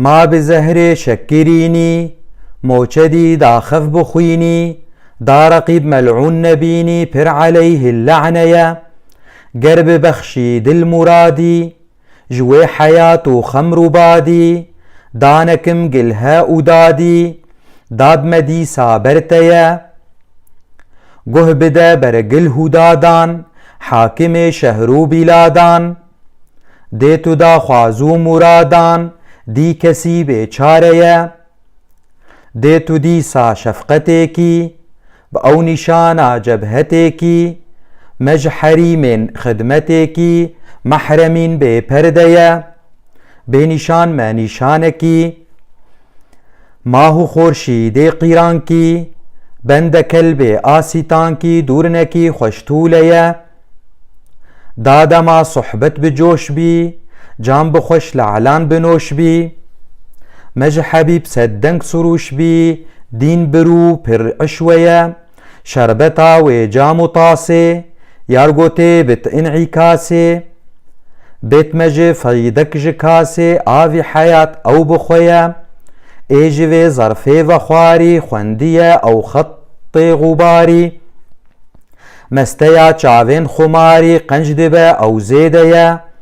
ما بزهر شكريني موچدي دا خف بخويني دا رقيب ملعون نبيني پر عليه اللعنية قرب بخشي دل مرادي جوي حياة خمر بادي دانكم قلها ودادي داد مدي سابرتيا قه بدا برقل هدادان حاكم شهرو بلادان ديتو دا خوازو مرادان دي كسي بيچاريا ديتو دي سا شفقتيكي بأو نشانا جبهتيكي مجحري من خدمتيكي محرمين بپرديا بنشان ما نشانكي ماهو خورشيد قيرانكي بند كلب آسيتانكي دورنكي خوشتوليا دادا ما صحبت بجوش بي جان بخوش لعلان بنوش بي مج حبيب سدنك سروش بي دين برو پر عشويا شربتا وجامو طاسي يارغوتي بت انعكاسي بيت مج فيدك جكاسي آوي حياة او بخويا ايجوي ظرفي وخواري خوندية او خط غباري مستيا چاوين خماري قنج دبا او زيديا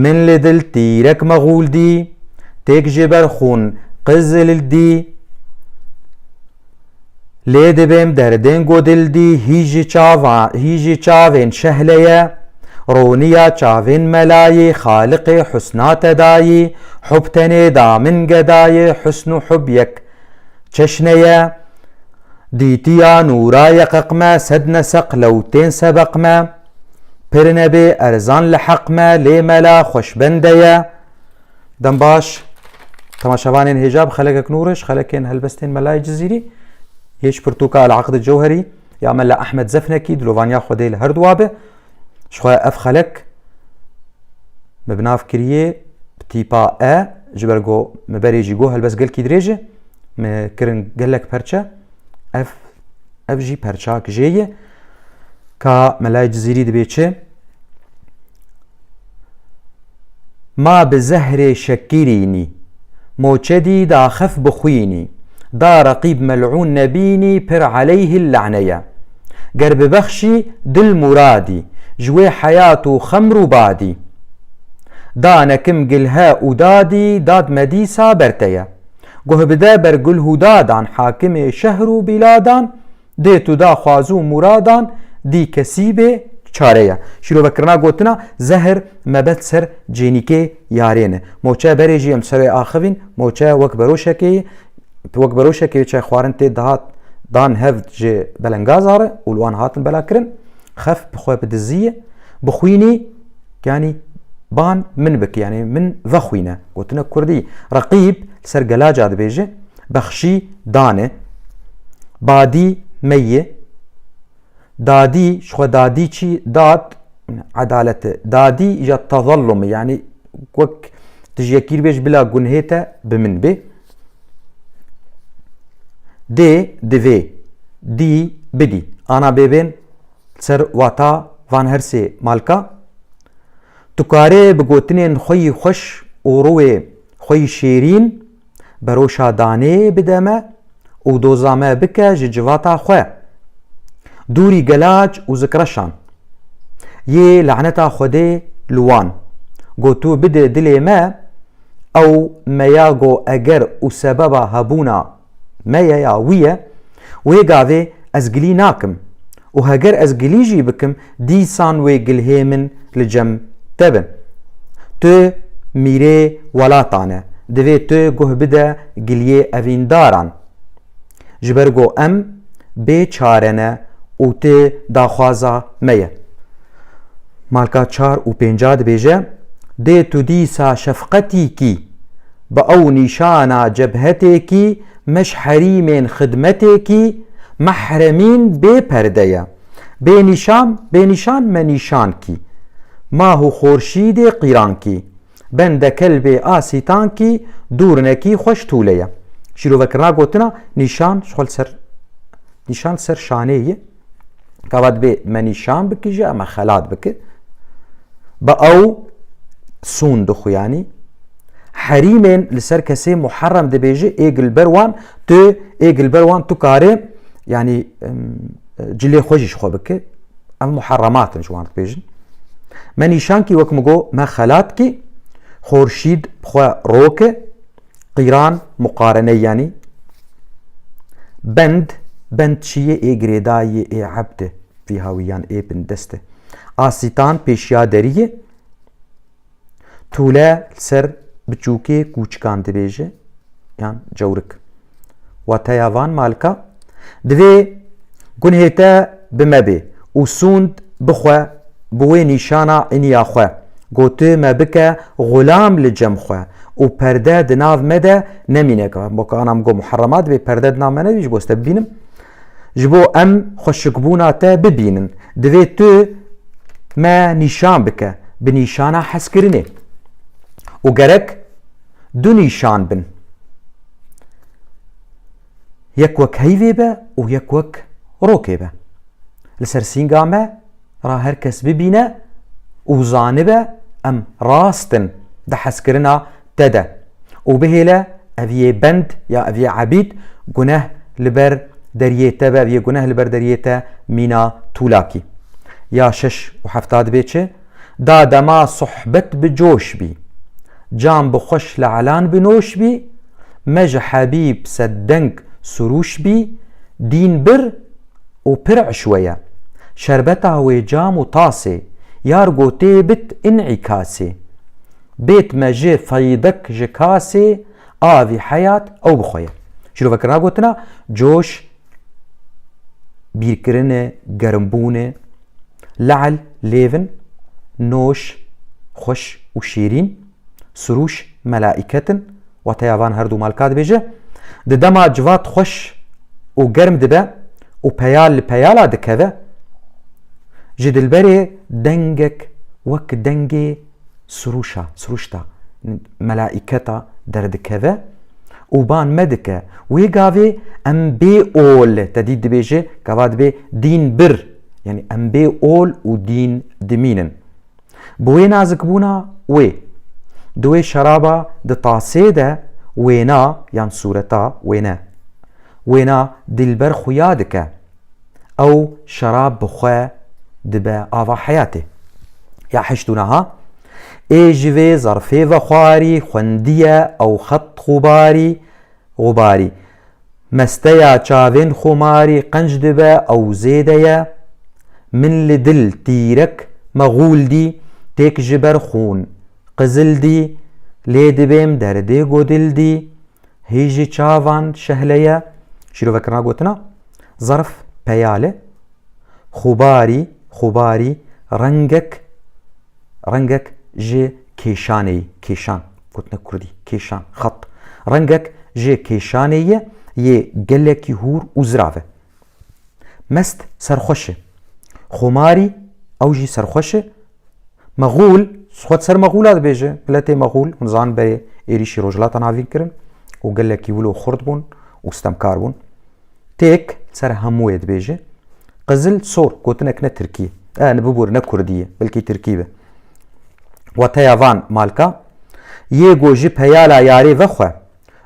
من لدل تيرك مغول دي تيك جبر خون قزل دي ليد بهم دردين قدل دي هيجي چاوين شهليا رونيا چاوين ملاي خالق حسنات داي حبتني دامن قداي حسن حبيك چشنيا ديتيا نورا يققما سدن سق لوتين سبقما پرنبي ارزان لحقما ليملا خوشبنديا دنباش تماشاوانين هجاب خلقك نورش خلقين هلبستين ملاي جزيري هيش برتوكا العقد الجوهري يعمل احمد زفنكي دلوفانيا خدي الهردوابه شخويا اف خلق مبناف كريه بتيبا جبرجو مبريجي جو هلبس قل كي دريجه مكرن قلك برشا اف جي برشاك جيه كا ملاي جزيري دبيتشه ما بزهر شكريني موچدي دا خف بخويني دا رقيب ملعون نبيني پر عليه اللعنية قرب بخشي دل مرادي جوي حياة خمر بادي دانكم قلها ودادي داد مديسا برتيا قه بدا برقل هداد عن حاكم شهر بلادان ديتو دا خوازو مرادان دي كسيبه چاريا شروع بكرنا قوتنا زهر مبت سر جينيكي يارينه موچا بريجي ام سر آخوين موچا وك بروشكي چا خوارنتي دهات دان هفت جي بلنغازاره ولوان هاتن بلاكرن خف بخوي بدزيه بخويني يعني بان من بك يعني من ذخوينه قوتنا كردي رقيب سر قلاجة بيجي بخشي دانه بادي ميه دادي شخو دادي چي داد عدالة دادي يا تظلم يعني وك تجي كير بيج بلا جنهيتا بمن بي دي دفي دي بدي انا بيبين سر واتا وان هرسي مالكا تكاري بقوتنين خوي خوش وروي خوي شيرين بروشا داني بدما ودوزاما بكا جواتا خواه دوري قلاج وذكرشان يه لعنتا خدي لوان قوتو بده دلي ما او مياغو اگر وسببا هبونا ميا ياوية ويقاذي ازقلي ناكم وهاجر ازقلي جيبكم دي سان ويقل هيمن لجم تبن تو ميري ولاتانا دوي تو قه بده قليه اوين داران جبرگو ام بي چارنه او ته داخوازا ميه مالکا 4 و 50 بيجه دي تو ديسا شفقتي كي بأو نشانا جبهتي كي مشحري من خدمتي كي محرمين بپرديا بنشان منشان كي ما هو خورشيد قيران كي بند كلب آسيتان كي دورنكي خوش توليا شيرو وكرنا قوتنا نشان شغل سر نشان سر شانيه كابد بي منشان بكي جا اما خلات بكي بأو سون دخو يعني حريمين لسر كسي محرم دبيجي ايقل بروان تو ايقل بروان تو كاري يعني جلي خوجيش خو بك ام محرمات جوان بيجن ما نيشانكي وك مگو ما خلاتكي خورشيد بخوا روكه قيران مقارنه يعني بند شيء اي گريداي اي عبده في هاويان اي بندسته آسيتان پیشیا دریه توله سر بچوکه کوچکان دبیجه یان جورک و تیاوان مالکا دوی گنهتا بمبه و سوند بخوا بوی نیشانا انیا خوا گوته مبکه غلام لجم خوا و پرده دناو مده نمینه که بکه آنام گو محرمات به پرده دناو مده بیش بوست ببینم جبو ام خوشکبونا تا ببینن دوی تو ما نشان بکه به نشانه حس کرنه و گرک دو نشان بن یک وک هیوی با و یک وک روکه با لسر سینگامه را هر کس ببینه و زانبه ام راستن ده حس کرنا تده و بهیله اویه بند یا اویه عبید گناه لبر دریته با اویه گناه لبر دریته مینا طولاکی یا 6 و 70 بیچه دادما صحبت بجوش بی جام بخوش لعلان بنوش بی مج حبیب صدنگ سروش بی دین بر و پرع شویه شربتا و جام و طاسه یار گوته بت انعکاسه بیت مجه فیدک جکاسه آوی حیات او بخویه شروع فکرنا گوتنا جوش بیرکرنه گرمبونه لعل ليفن نوش خوش و شيرين سروش ملائكة وتيافان هردو مالكات بيجه دما جوات خوش و گرم دبه و پيال لپيالا دكذا جد البري دنگك وك دنگي سروشتا ملائكتا درد كذا و بان مدكه ويقافي ام بي اول تديد بيجه قواد بي دين بر يعني ام بي اول و دين دمينن بوي نازك بونا وي دوي شرابا د طاسه ده وينا يعني صورتا وينا دلبر خويادك او شراب بخوا دبا آفا حياته يا حشتونها ايجوي ظرفي وخواري خندية او خط غباري مستيا چاوين خماري قنج دبا او زيديا من لدل تيرك مغول دي تيك جبر خون قزل دي ليد بيم دردي قدل دي هيجي چاوان شهليا شروع فكرنا قوتنا ظرف بياله خباري رنگك جي كيشان قوتنا كردي كيشان خط رنگك جي كيشاني يه قلك يهور وزرافه مست سرخوشه خماري او جي سرخوشه مغول خود سر مغولات بيجه بلاتي مغول ونزان بري ايريشي روجلات نافين كرن وقلك يولو خرد بون واستمكار بون تيك سر همويت بيجه قزل صور قوتنا كنا تركية نببور نكردية بلكي تركيبة وتيافان مالكا ييغو جي بيالا ياري وخوا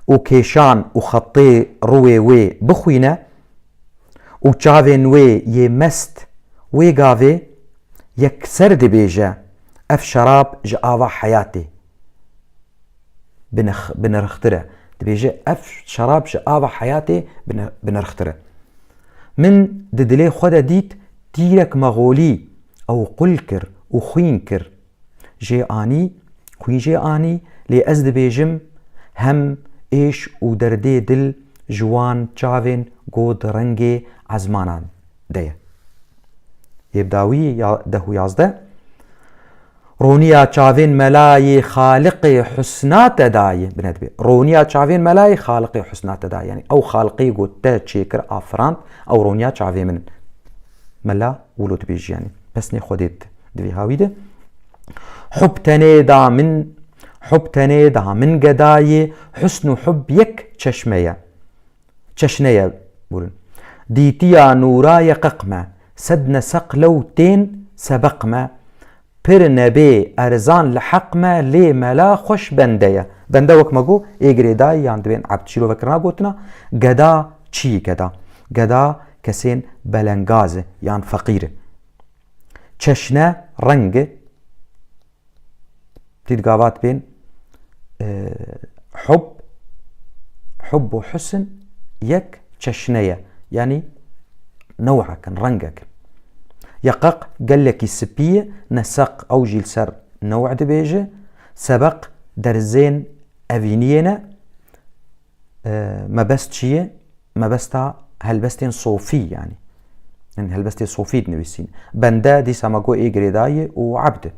وكيشان وخطي روي وي بخوينة وچاوين وي يمست ويغاوي يكسر دي بيجه اف شراب جاوا حياتي بنرختره دبيجه اف شراب جاوا حياتي بنرختره من ددلي خدا ديت تيرك مغولي او قلكر وخوينكر جي اني لي ازد بيجم هم ايش ودردي دل جوان چاوين گود رنگي عزمانان ديه يبداوي دهو يازده رونيا چاوين ملاي خالق حسنات داي بندبي رونيا چاوين ملاي خالق حسنات داي يعني او خالقي قوتا تشيكر افرانت او رونيا چاوين من ملا ولود بيجي يعني بس خودت دبي هاويده حب تنيدا من قداي حسن حب يك چشنية بورن ديتيا نوراي ققمة سدنا سقلو تين سبقما پر نبی ارزان لحق ما لی ملا خوش بنده بنده وک مگو ایگریدای یان دوین عبد شیرو وکرنا گوتنا گدا چی گدا گدا کسین بلنگازه یان فقیره چشنه رنگ تيتقابات بين حب وحسن يك تشنية يعني نوعك رنقك يقق قال لك السبية نسق أو جيل سر نوع دبيجة سبق درزين أفينينا ما بست شيء ما بستا هلبستين صوفي يعني هلبستين صوفي نويسين بندا دي سامقو إيجريداي وعبد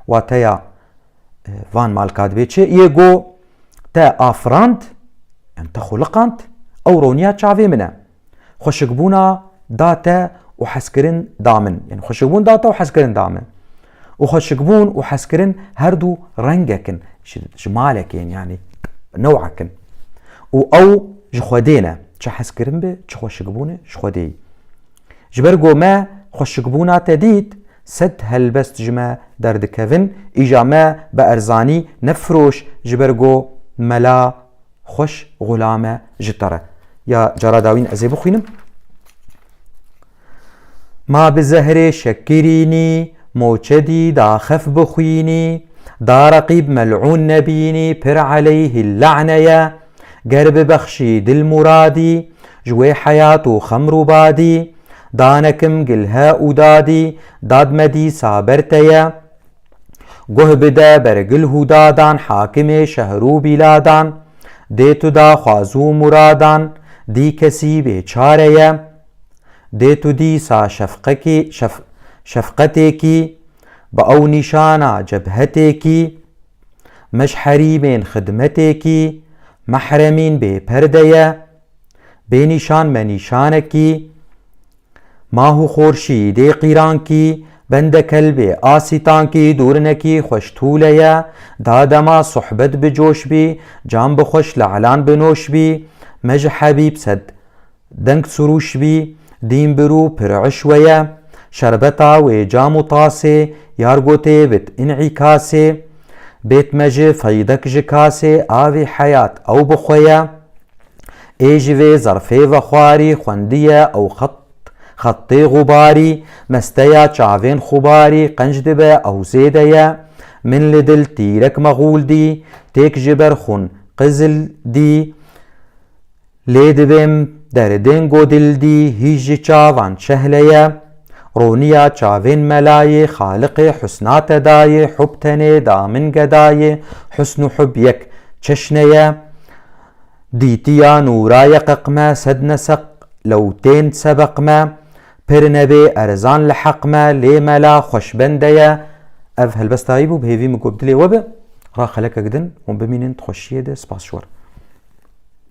واتيا وان مالكات بيتشي يجو تا آفراند يعني تخلقانت أو رونيا تشافي منها خوشقبونا داتا وحسكرين دامن يعني خوشقبون داتا وحسكرين دامن وخوشقبون وحسكرين هردو رنجكن جمالكن يعني نوعكن أو جخودينا حسكرين به خوشقبونه جخودي جبرجو ما خوشقبونا تديد سد هلبست جما درد كفن إجا ما بأرزاني نفروش جبرجو ملا خوش غلامة جترة يا جراداوين أزيبو خوينم ما بزهر شكريني موجدي دا خف بخويني دا رقيب ملعون نبيني پر عليه اللعنة يا قرب بخشي دل مرادي جوي حياته خمر بادي دانكم قلها ودادي داد مدي صابرتيا قه بدا برقل هدادان حاكم شهرو بلادان ديتو دا خوازو مرادان دي كسي بيچاريا ديتو دي سا شفقتكي بأو نشانا جبهتكي مشحري بين خدمتكي محرمين بپرديا بنشان منشانكي ما هو خورشی دی قیران کی بند کلب آسیتان کی دورنکی خوشتولیا دادما صحبت بجوش بی جام بخوش لعلان بنوش بی مج حبیب صد دنگ سروش بی دین برو پر عشویا شربتا و جام طاسه یارگوته بت انعکاسه بیت مج فیدک جکاسه آوی حیات او بخویا ایجوی ظرفه و خواری خوندیه او خطي غباري مستيا چاوين خباري قنج دبا او زيديا من لدل تيرك مغول دي تيك جبر خون قزل دي ليدبم دردين قدل دي هيجي چاوان شهليا رونيا چاوين ملاي خالق حسنات داي حب تني دامن قداي حسن حب يك چشنيا ديتيا نورا يققما سد نسق لو تين سبق ما پر نبي ارزان لحق ما لي ملا خوش بنديا اف هلبستايبو بهيفي مقبدلي وبه را خلق اقدن وبمينين تخشيه ده سباس شور